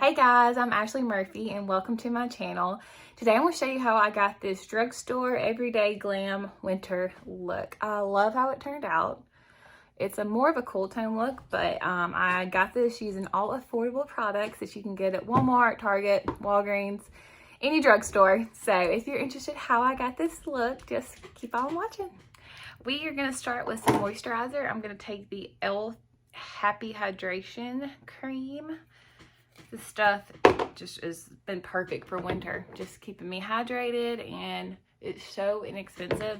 Hey guys, I'm Ashley Murphy and welcome to my channel. Today I'm going to show you how I got this Drugstore Everyday Glam Winter look. I love how it turned out. It's more of a cool tone look, but I got this using all affordable products that you can get at Walmart, Target, Walgreens, any drugstore. So if you're interested how I got this look, just keep on watching. We are going to start with some moisturizer. I'm going to take the e.l.f. Happy Hydration Cream. This stuff just has been perfect for winter, just keeping me hydrated, and it's so inexpensive.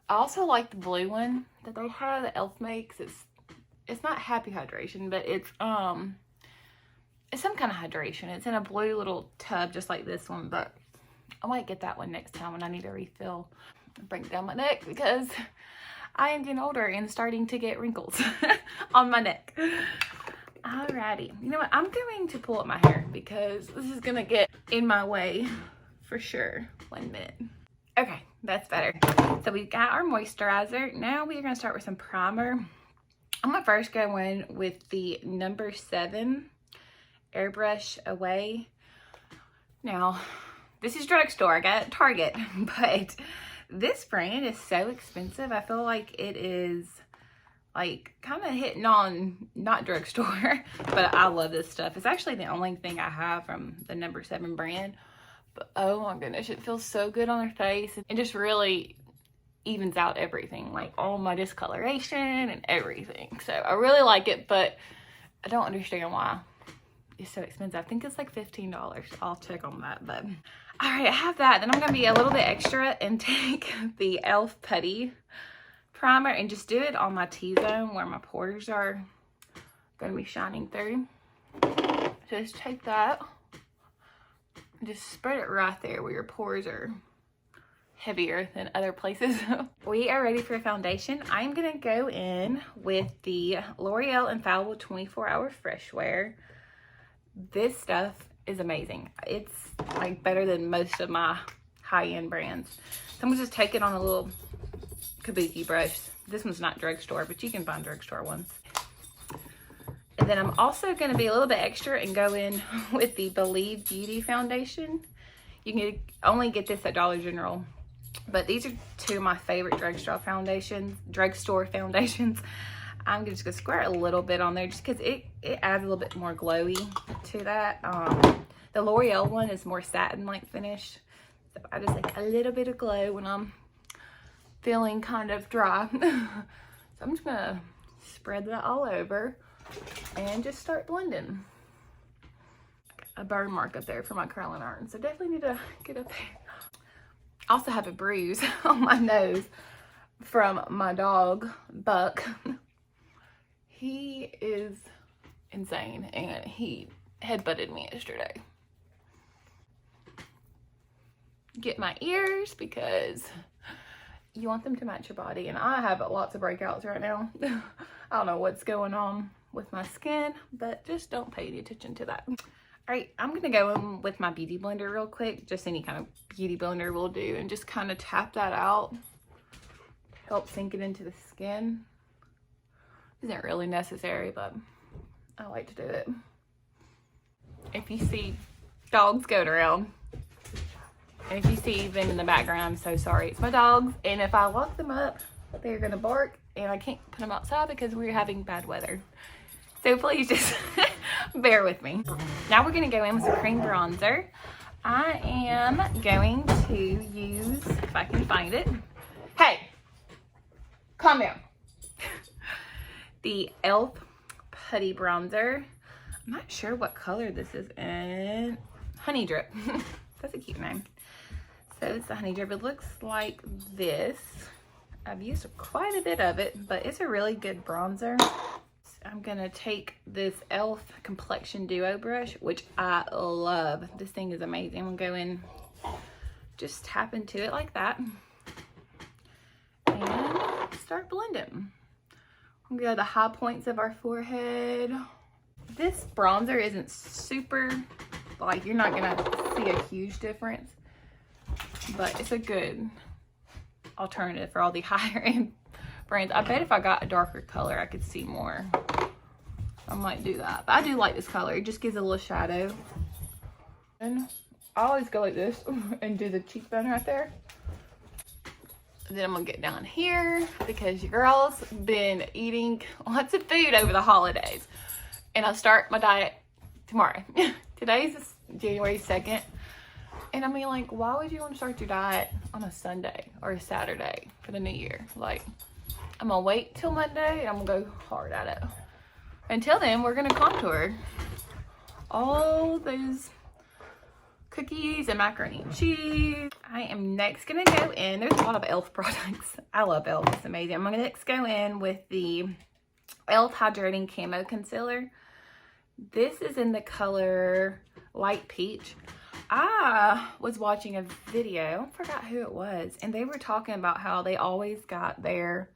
I also like the blue one that they have that e.l.f. makes. It's not Happy Hydration, but it's some kind of hydration. It's in a blue little tub just like this one, but I might get that one next time when I need a refill. Bring it down my neck because I am getting older and starting to get wrinkles on my neck. Alrighty, you know what? I'm going to pull up my hair because this is gonna get in my way for sure. 1 minute. Okay, that's better. So we've got our moisturizer. Now we are gonna start with some primer. I'm gonna first go in with the number 7 Airbrush Away. Now, this is drugstore. I got it at Target, but this brand is so expensive. I feel like it is like kind of hitting on not drugstore, but I love this stuff. It's actually the only thing I have from the number 7 brand, but oh my goodness, it feels so good on her face. It just really evens out everything, like all my discoloration and everything. So I really like it, but I don't understand why it's so expensive. I think it's like $15. I'll check on that. But all right, I have that. Then I'm gonna be a little bit extra and take the e.l.f. Putty Primer and just do it on my T-zone where my pores are going to be shining through. Just take that and just spread it right there where your pores are heavier than other places. We are ready for a foundation. I'm going to go in with the L'Oreal Infallible 24-Hour Fresh Wear. This stuff is amazing. It's like better than most of my high-end brands. So I'm going to just take it on a little kabuki brush. This one's not drugstore, but you can find drugstore ones. And then I'm also going to be a little bit extra and go in with the Believe Beauty foundation. You can only get this at Dollar General, but these are two of my favorite drugstore foundations. I'm just gonna squirt a little bit on there just because it adds a little bit more glowy to that. The L'Oreal one is more satin like finish, so I just like a little bit of glow when I'm feeling kind of dry. So I'm just gonna spread that all over and just start blending. A burn mark up there for my curling iron, so definitely need to get up there. I also have a bruise on my nose from my dog Buck. He is insane and he headbutted me yesterday. Get my ears because you want them to match your body, and I have lots of breakouts right now. I don't know what's going on with my skin, but just don't pay any attention to that. All right, I'm gonna go in with my beauty blender real quick. Just any kind of beauty blender will do, and just kind of tap that out. Help sink it into the skin. Isn't really necessary, but I like to do it. If you see dogs going around, and if you see them in the background, I'm so sorry. It's my dogs, and if I lock them up, they're gonna bark, and I can't put them outside because we're having bad weather. So please just bear with me. Now we're gonna go in with some cream bronzer. I am going to use, if I can find it. Hey, calm down. The e.l.f. Putty Bronzer. I'm not sure what color this is in. Honey Drip. That's a cute name. So it's the Honey Drip. It looks like this. I've used quite a bit of it, but it's a really good bronzer. So I'm gonna take this e.l.f. Complexion Duo brush, which I love. This thing is amazing. I'm gonna go in, just tap into it like that, and start blending. I'm gonna go to the high points of our forehead. This bronzer isn't super, like, you're not gonna see a huge difference, but it's a good alternative for all the higher end brands. I bet if I got a darker color, I could see more I might do that. But I do like this color. It just gives a little shadow. And I always go like this and do the cheekbone right there. And then I'm gonna get down here because your girl's been eating lots of food over the holidays. And I'll start my diet tomorrow. Today's January 2nd. And I mean, like, why would you want to start your diet on a Sunday or a Saturday for the new year? Like, I'm gonna wait till Monday and I'm gonna go hard at it. Until then, we're gonna contour all those cookies and macaroni and cheese. I am next gonna go in. There's a lot of e.l.f. products. I love e.l.f. It's amazing. I'm gonna next go in with the e.l.f. Hydrating Camo Concealer. This is in the color Light Peach. I was watching a video, I forgot who it was, and they were talking about how they always got their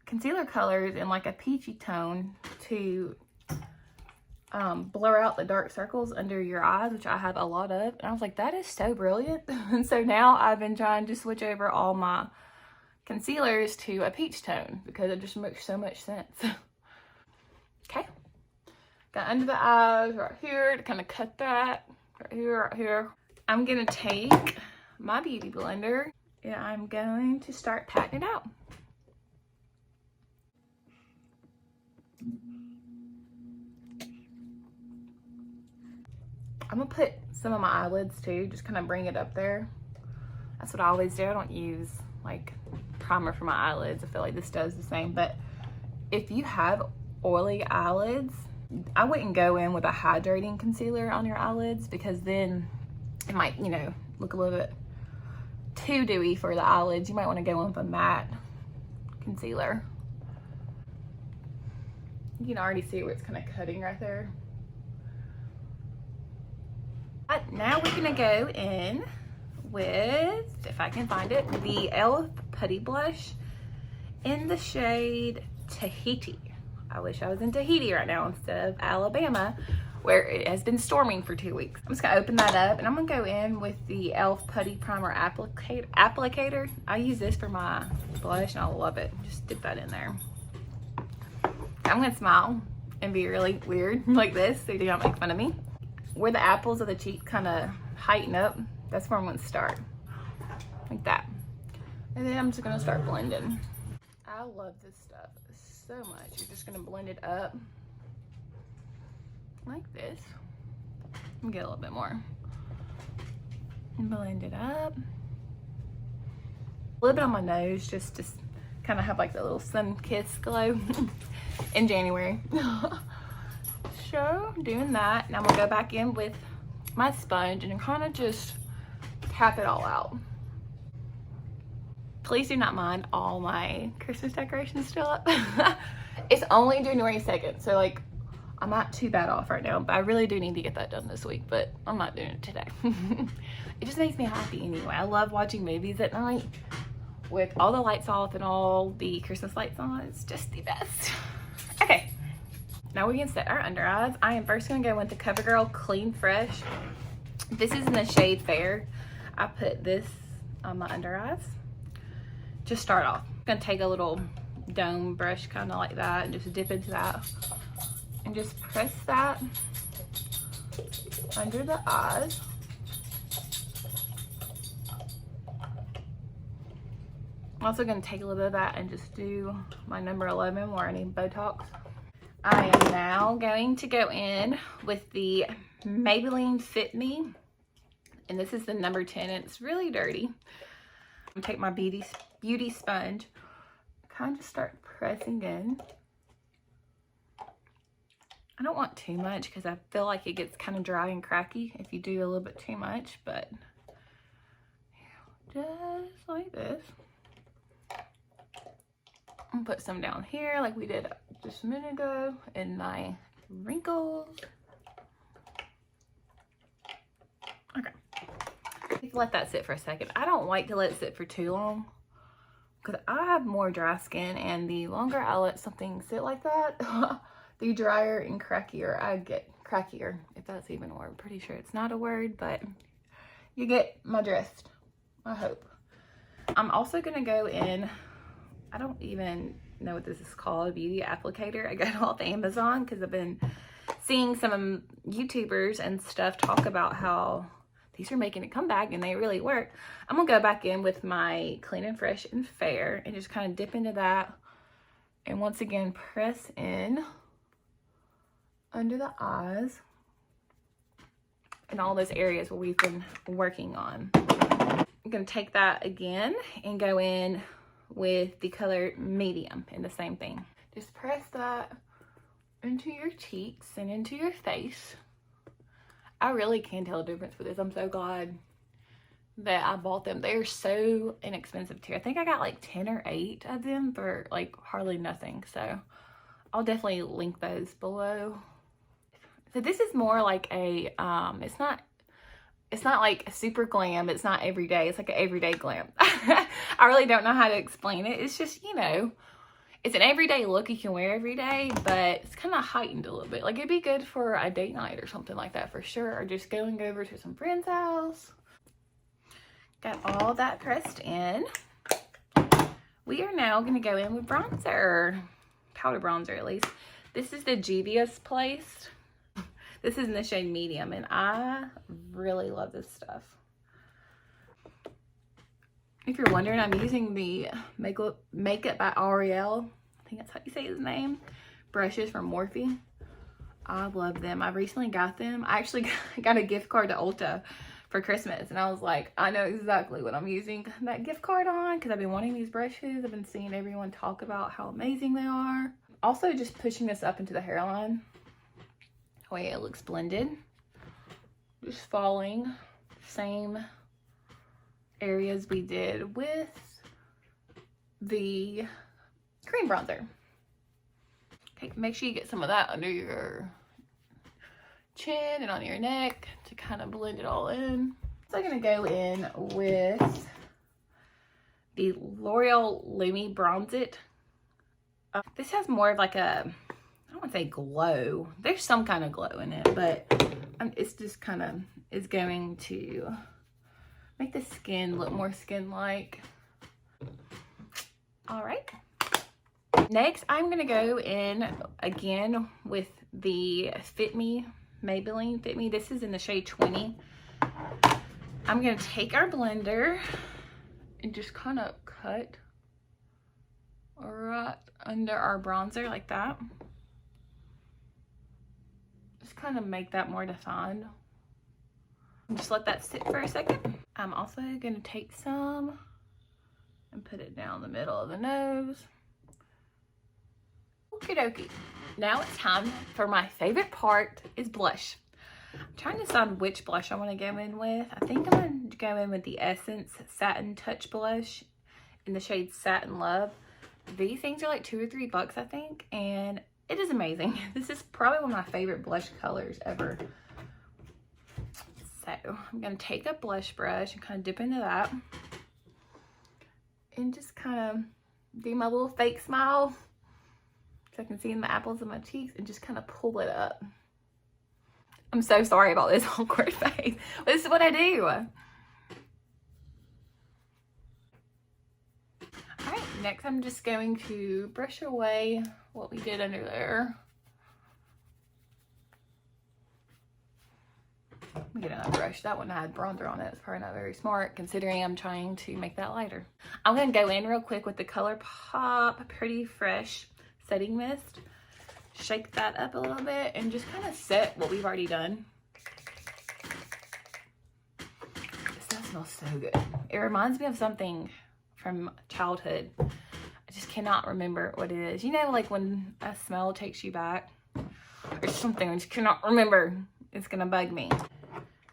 concealer colors in like a peachy tone to blur out the dark circles under your eyes, which I have a lot of. And I was like, that is so brilliant. And so now I've been trying to switch over all my concealers to a peach tone because it just makes so much sense. Okay. Got under the eyes right here to kind of cut that. Right here, right here. I'm gonna take my beauty blender and I'm going to start patting it out. I'm gonna put some of my eyelids too, just kind of bring it up there. That's what I always do. I don't use like primer for my eyelids. I feel like this does the same, but if you have oily eyelids, I wouldn't go in with a hydrating concealer on your eyelids because then it might, you know, look a little bit too dewy for the eyelids. You might want to go in with a matte concealer. You can already see where it's kind of cutting right there. But now we're gonna go in with, if I can find it, the e.l.f. Putty Blush in the shade Tahiti. I wish I was in Tahiti right now instead of Alabama, where it has been storming for 2 weeks. I'm just gonna open that up and I'm gonna go in with the e.l.f. Putty Primer Applicator. I use this for my blush and I love it. Just dip that in there. I'm gonna smile and be really weird like this so you do not make fun of me. Where the apples of the cheeks kind of heighten up, that's where I'm gonna start. Like that. And then I'm just gonna start blending. I love this stuff so much. You're just gonna blend it up like this. Let me get a little bit more. And blend it up. A little bit on my nose just to kind of have like the little sun kiss glow in January. So doing that, and I'm gonna go back in with my sponge and kind of just tap it all out. Please do not mind all my Christmas decorations still up. It's only January 2nd, so like I'm not too bad off right now, but I really do need to get that done this week, but I'm not doing it today. It just makes me happy anyway. I love watching movies at night with all the lights off and all the Christmas lights on. It's just the best. Okay. Now we can set our under eyes. I am first gonna go with the Covergirl Clean Fresh. This is in the shade Fair. I put this on my under eyes. Just start off. I'm gonna take a little dome brush kind of like that and just dip into that. And just press that under the eyes. I'm also gonna take a little bit of that and just do my number 11 where I need Botox. I am now going to go in with the Maybelline Fit Me, and this is the number 10, and it's really dirty. I'm gonna take my beauty sponge, kind of start pressing in. I don't want too much because I feel like it gets kind of dry and cracky if you do a little bit too much, but just like this. I'm gonna put some down here like we did just a minute ago in my wrinkles. Okay. Let that sit for a second. I don't like to let it sit for too long because I have more dry skin, and the longer I let something sit like that, the drier and crackier I get. Crackier, if that's even a word. I'm pretty sure it's not a word, but you get my drift, I hope. I'm also gonna go in, I don't even know what this is called, Beauty Applicator. I got it off Amazon because I've been seeing some YouTubers and stuff talk about how these are making a comeback and they really work. I'm gonna go back in with my Clean and Fresh and Fair and just kind of dip into that. And once again, press in under the eyes and all those areas where we've been working on. I'm gonna take that again and go in with the color Medium in the same thing. Just press that into your cheeks and into your face. I really can tell a difference with this. I'm so glad that I bought them. They're so inexpensive too. I think I got like 10 or 8 of them for like hardly nothing. So I'll definitely link those below. So this is more like a, it's not like a super glam. It's not everyday. It's like an everyday glam. I really don't know how to explain it. It's just, you know, it's an everyday look you can wear every day, but it's kind of heightened a little bit. Like it'd be good for a date night or something like that for sure. Or just going over to some friend's house. Got all that pressed in. We are now going to go in with bronzer. Powder bronzer at least. This is the Juvia's Place. This is in the shade Medium, and I really love this stuff. If you're wondering, I'm using the Makeup by Ariel. I think that's how you say his name. Brushes from Morphe. I love them. I recently got them. I actually got a gift card to Ulta for Christmas, and I was like, I know exactly what I'm using that gift card on because I've been wanting these brushes. I've been seeing everyone talk about how amazing they are. Also, just pushing this up into the hairline. The way it looks blended. Just following same areas we did with the cream bronzer. Okay, make sure you get some of that under your chin and on your neck to kind of blend it all in. So I'm going to go in with the L'Oreal Lumi Bronze It. This has more of like a, I don't want to say glow. There's some kind of glow in it, but it's just kind of is going to make the skin look more skin-like. All right. Next, I'm going to go in again with the Fit Me, Maybelline Fit Me. This is in the shade 20. I'm going to take our blender and just kind of cut right under our bronzer like that. Just kind of make that more defined. Just let that sit for a second. I'm also going to take some and put it down the middle of the nose. Okie dokie. Now it's time for my favorite part is blush. I'm trying to decide which blush I want to go in with. I think I'm going to go in with the Essence Satin Touch Blush in the shade Satin Love. These things are like $2 or $3, I think, and it is amazing. This is probably one of my favorite blush colors ever. So I'm going to take a blush brush and kind of dip into that and just kind of do my little fake smile so I can see in the apples of my cheeks and just kind of pull it up. I'm so sorry about this awkward face. This is what I do. Alright, next I'm just going to brush away what we did under there. Let me get another brush. That one had bronzer on it. It's probably not very smart considering I'm trying to make that lighter. I'm going to go in real quick with the Colourpop Pretty Fresh Setting Mist. Shake that up a little bit and just kind of set what we've already done. This stuff smells so good. It reminds me of something from childhood. I just cannot remember what it is. You know, like when a smell takes you back or something I just cannot remember. It's going to bug me.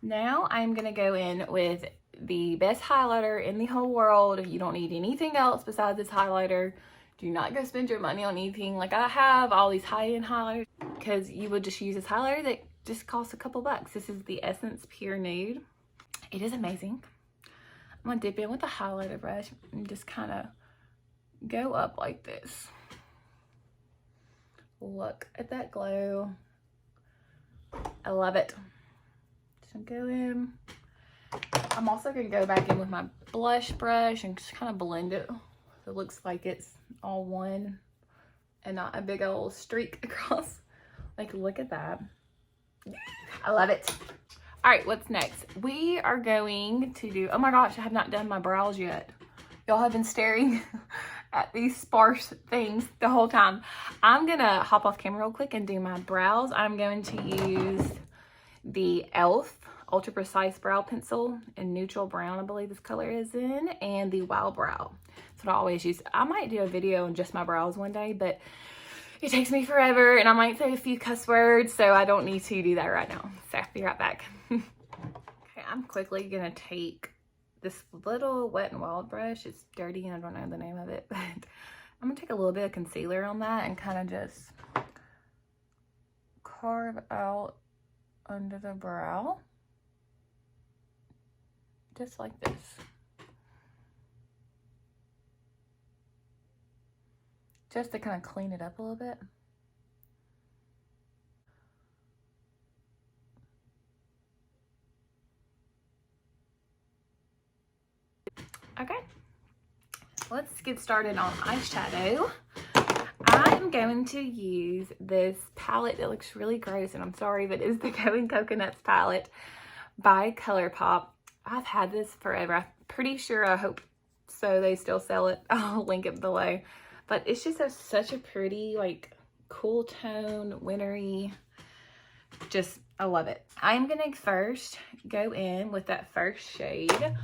Now I'm going to go in with the best highlighter in the whole world. You don't need anything else besides this highlighter. Do not go spend your money on anything like I have, all these high-end highlighters, because you would just use this highlighter that just costs a couple bucks. This is the Essence Pure Nude. It is amazing. I'm going to dip in with a highlighter brush and just kind of go up like this. Look at that glow. I love it. Just go in. I'm also going to go back in with my blush brush and just kind of blend it so it looks like it's all one. and not a big old streak across. Like, look at that. I love it. All right, what's next? We are going to do, oh my gosh, I have not done my brows yet. Y'all have been staring at these sparse things the whole time. I'm gonna hop off camera real quick and do my brows. I'm going to use the e.l.f. Ultra Precise Brow Pencil in neutral brown, I believe this color is in, and the Wow Brow. That's what I always use. I might do a video on just my brows one day, but it takes me forever and I might say a few cuss words, so I don't need to do that right now. So I'll be right back. Okay, I'm quickly gonna take this little Wet n Wild brush. It's dirty and I don't know the name of it, but I'm gonna take a little bit of concealer on that and kind of just carve out under the brow. Just like this. Just to kind of clean it up a little bit. Okay, let's get started on eyeshadow. I'm going to use this palette that looks really gross, and I'm sorry, but it's the Going Coconuts palette by Colourpop. I've had this forever. I'm pretty sure, I hope so, they still sell it. I'll link it below. But it's just such a pretty, like, cool tone, wintry. Just, I love it. I'm gonna first go in with that first shade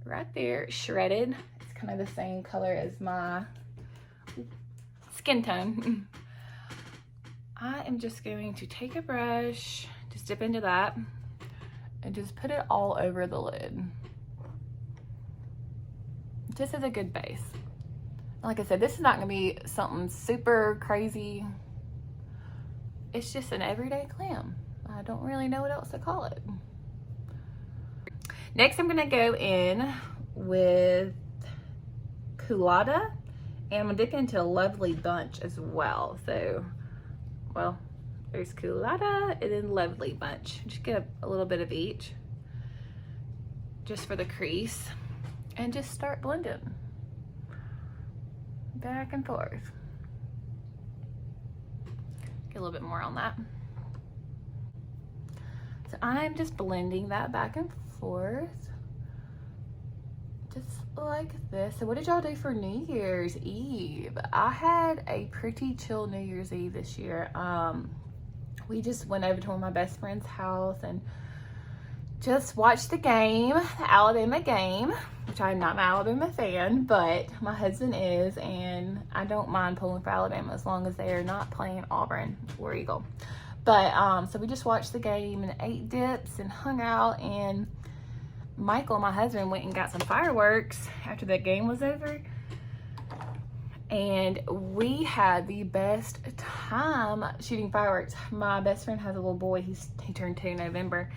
right there, Shredded. It's kind of the same color as my skin tone. I am just going to take a brush, just dip into that, and just put it all over the lid. Just as a good base. Like I said, this is not gonna be something super crazy. It's just an everyday glam. I don't really know what else to call it. Next, I'm gonna go in with Culata, and I'm gonna dip into a Lovely Bunch as well. So, well, there's Culata and then Lovely Bunch. Just get a little bit of each, just for the crease, and just start blending back and forth. Get a little bit more on that. So I'm just blending that back and forth, just like this. So what did y'all do for New Year's Eve? I had a pretty chill New Year's Eve this year. We just went over to one of my best friend's house and just watched the game, the Alabama game, which I'm not an Alabama fan, but my husband is, and I don't mind pulling for Alabama as long as they are not playing Auburn or Eagle. But so we just watched the game and ate dips and hung out, and Michael, my husband, went and got some fireworks after the game was over, and we had the best time shooting fireworks. My best friend has a little boy, he turned 2 in November,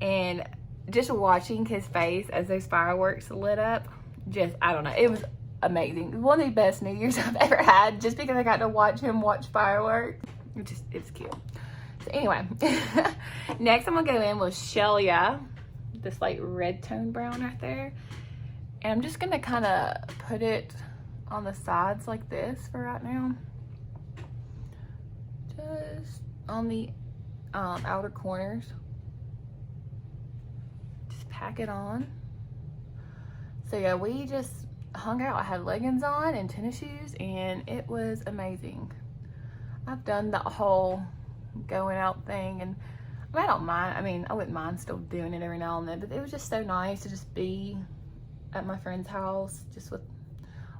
and just watching his face as those fireworks lit up, just, I don't know, it was amazing. One of the best New Year's I've ever had, just because I got to watch him watch fireworks. It's cute. So anyway, next I'm gonna go in with Shelia, this like red tone brown right there, and I'm just gonna kind of put it on the sides like this for right now, just on the outer corners. Just pack it on. So yeah, we just hung out. I had leggings on and tennis shoes, and it was amazing. I've done the whole going out thing, and I don't mind. I mean, I wouldn't mind still doing it every now and then, but it was just so nice to just be at my friend's house, just with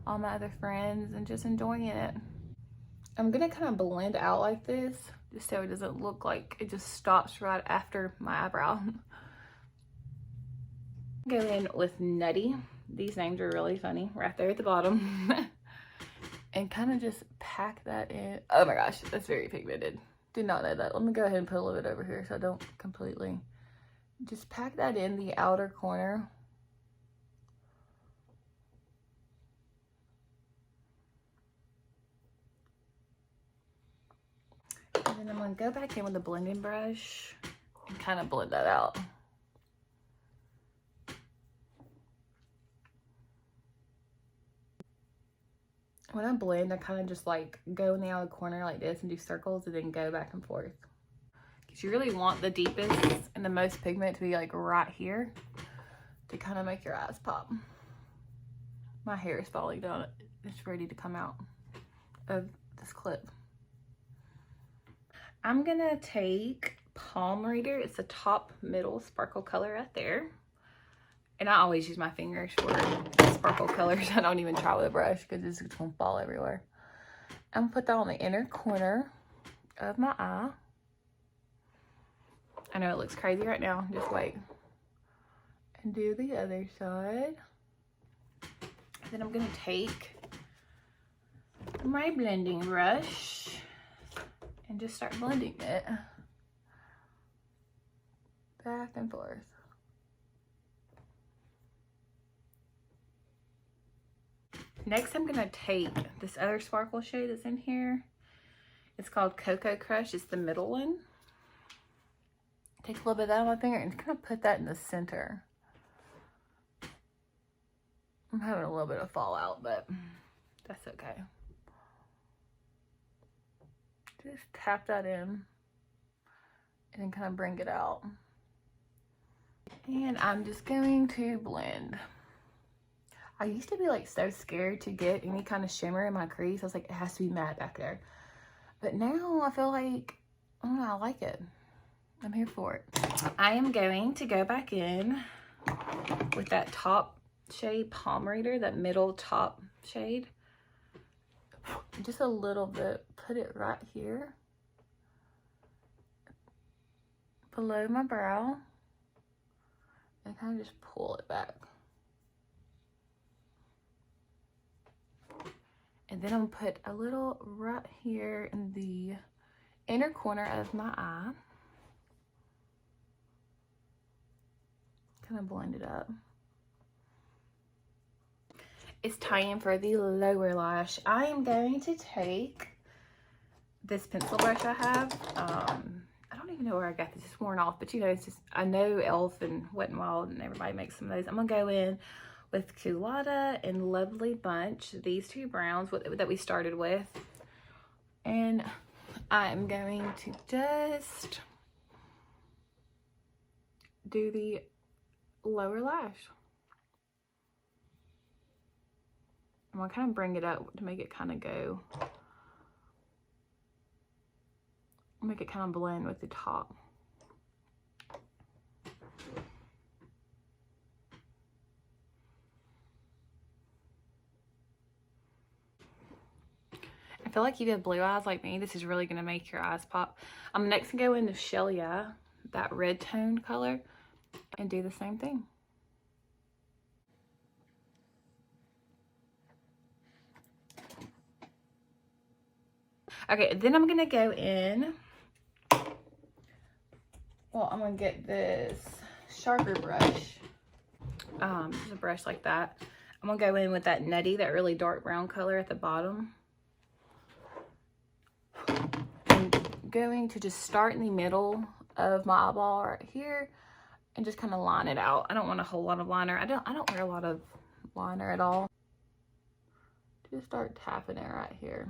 all my other friends and just enjoying it. I'm gonna kind of blend out like this, just so it doesn't look like it just stops right after my eyebrow. Go in with Nutty. These names are really funny, right there at the bottom. And kind of just pack that in. Oh my gosh, that's very pigmented. Did not know that. Let me go ahead and put a little bit over here so I don't completely. Just pack that in the outer corner. And then I'm going to go back in with the blending brush and kind of blend that out. when I blend, I kind of just like go in the outer corner like this and do circles and then go back and forth. Because you really want the deepest and the most pigment to be like right here to kind of make your eyes pop. My hair is falling down. It's ready to come out of this clip. I'm gonna take Palm Reader. It's the top middle sparkle color right there. And I always use my fingers for sparkle colors. I don't even try with a brush because it's just gonna fall everywhere. I'm gonna put that on the inner corner of my eye. I know it looks crazy right now. Just wait. And do the other side. Then I'm gonna take my blending brush and just start blending it back and forth. Next, I'm gonna take this other sparkle shade that's in here. It's called Coco Crush. It's the middle one. Take a little bit of that on my finger and kind of put that in the center. I'm having a little bit of fallout, but that's okay. Just tap that in and then kind of bring it out. And I'm just going to blend. I used to be like so scared to get any kind of shimmer in my crease. I was like, it has to be matte back there. But now I feel like, I don't know, I like it. I'm here for it. I am going to go back in with that top shade, Palm Reader, that middle top shade. Just a little bit, put it right here. Below my brow. And kind of just pull it back. And then I'm gonna put a little right here in the inner corner of my eye. Kind of blend it up. It's time for the lower lash. I am going to take this pencil brush I have. I don't even know where I got this. It's worn off, but you know, it's just, I know Elf and Wet n Wild and everybody makes some of those. I'm gonna go in with Culotta and Lovely Bunch, these two browns that we started with. And I'm going to just do the lower lash. I'm gonna kind of bring it up to make it kind of go, make it kind of blend with the top. I feel like if you have blue eyes like me, this is really gonna make your eyes pop. I'm next gonna go into Shelly Eye, that red tone color, and do the same thing. Okay, then I'm gonna go in, well, I'm gonna get this sharper brush, just a brush like that. I'm gonna go in with that Nutty, that really dark brown color at the bottom. I'm going to just start in the middle of my eyeball right here and just kind of line it out. I don't want a whole lot of liner. I don't wear a lot of liner at all. Just start tapping it right here.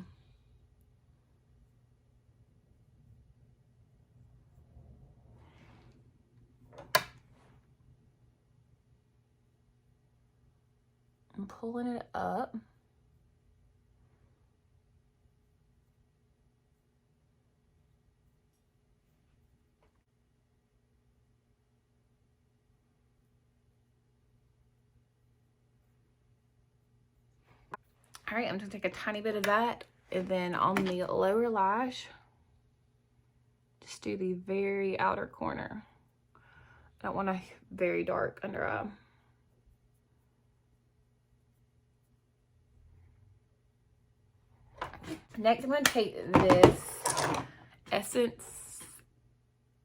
I'm pulling it up. All right, I'm just gonna take a tiny bit of that, and then on the lower lash, just do the very outer corner. I don't want a very dark under eye. Next, I'm gonna take this Essence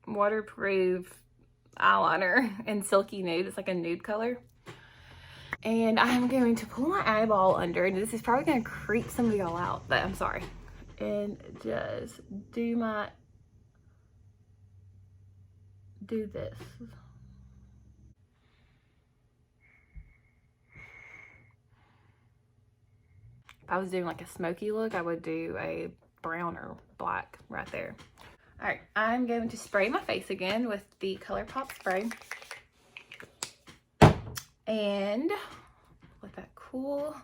waterproof eyeliner in Silky Nude. It's like a nude color. And I'm going to pull my eyeball under, and this is probably going to creep some of y'all out, but I'm sorry. And just do this. If I was doing like a smoky look, I would do a brown or black right there. All right, I'm going to spray my face again with the Colourpop spray. And let that cool.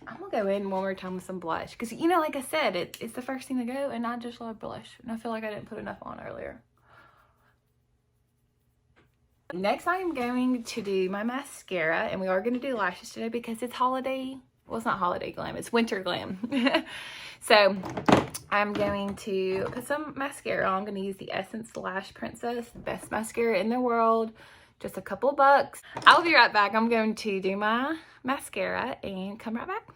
I'm gonna go in one more time with some blush because, you know, like I said, it's the first thing to go, and I just love blush, and I feel like I didn't put enough on earlier. Next, I am going to do my mascara, and we are going to do lashes today because it's holiday. Well, it's not holiday glam, it's winter glam. So I'm going to put some mascara on. I'm going to use the Essence Lash Princess, the best mascara in the world. Just a couple bucks. I'll be right back. I'm going to do my mascara and come right back.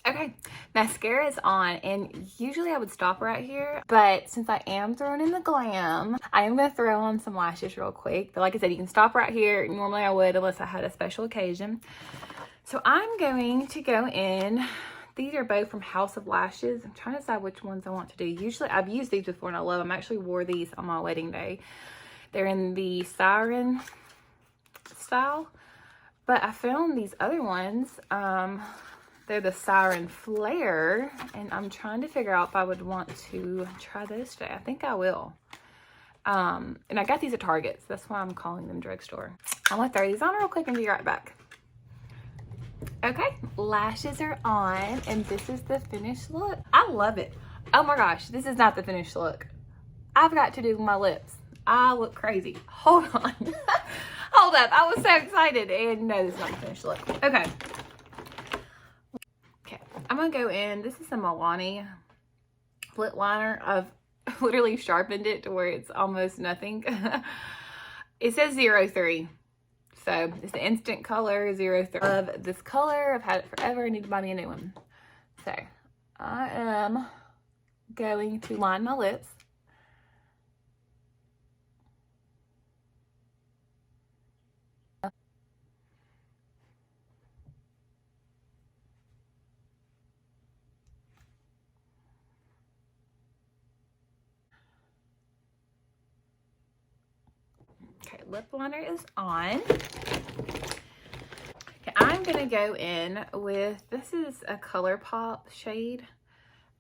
Okay, mascara is on, and usually I would stop right here, but since I am throwing in the glam, I am going to throw on some lashes real quick. But like I said, you can stop right here. Normally I would unless I had a special occasion. So I'm going to go in. These are both from House of Lashes. I'm trying to decide which ones I want to do. Usually I've used these before and I love them. I actually wore these on my wedding day. They're in the Siren style, but I found these other ones. They're the Siren Flare, and I'm trying to figure out if I would want to try those today. I think I will. And I got these at Target, so that's why I'm calling them drugstore. I'm gonna throw these on real quick and be right back. Okay, lashes are on, and this is the finished look. I love it. Oh my gosh, this is not the finished look. I've got to do my lips. I look crazy. Hold on. Hold up. I was so excited. And no, this is not the finished look. Okay. Okay. I'm going to go in. This is a Milani lip liner. I've literally sharpened it to where it's almost nothing. It says 03. So it's the instant color 03. Love this color. I've had it forever. I need to buy me a new one. So I am going to line my lips. Okay, lip liner is on. Okay, I'm gonna go in with, this is a Colourpop shade.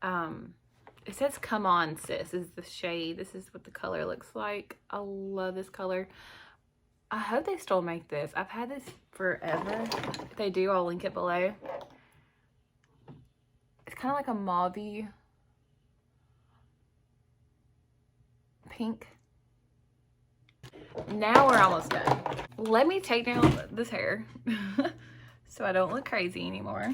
It says Come On Sis is the shade. This is what the color looks like. I love this color. I hope they still make this. I've had this forever. If they do, I'll link it below. It's kind of like a mauve-y pink. Now we're almost done. Let me take down this hair so I don't look crazy anymore.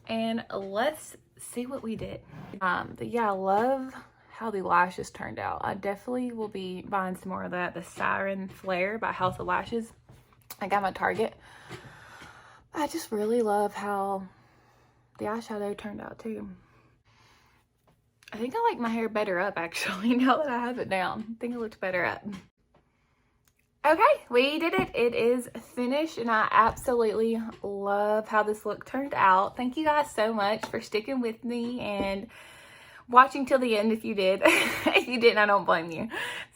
And let's see what we did. But yeah, I love how the lashes turned out. I definitely will be buying some more of that. The Siren Flare by House of Lashes. I got my Target. I just really love how the eyeshadow turned out too. I think I like my hair better up actually now that I have it down. I think it looks better up. Okay, we did it. It is finished, and I absolutely love how this look turned out. Thank you guys so much for sticking with me and watching till the end if you did. If you didn't, I don't blame you.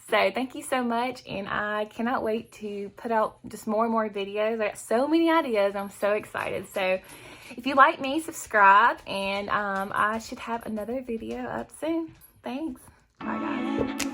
So thank you so much, and I cannot wait to put out just more and more videos. I got so many ideas. I'm so excited. So if you like me, subscribe, and I should have another video up soon. Thanks. Bye, guys.